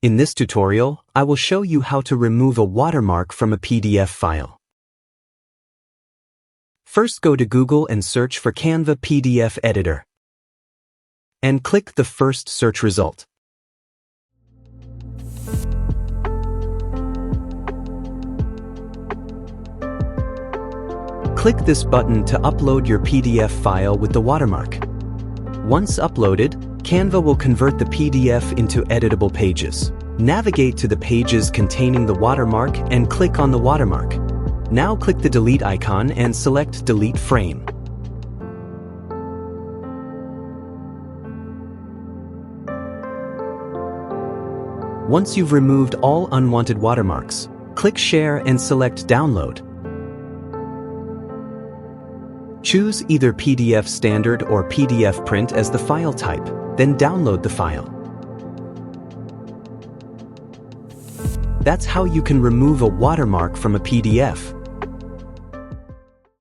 In this tutorial, I will show you how to remove a watermark from a PDF file. First, go to Google and search for Canva PDF Editor. And click the first search result. Click this button to upload your PDF file with the watermark. Once uploaded, Canva will convert the PDF into editable pages. Navigate to the pages containing the watermark and click on the watermark. Now click the delete icon and select Delete Frame. Once you've removed all unwanted watermarks, click Share and select Download. Choose either PDF Standard or PDF Print as the file type, then download the file. That's how you can remove a watermark from a PDF.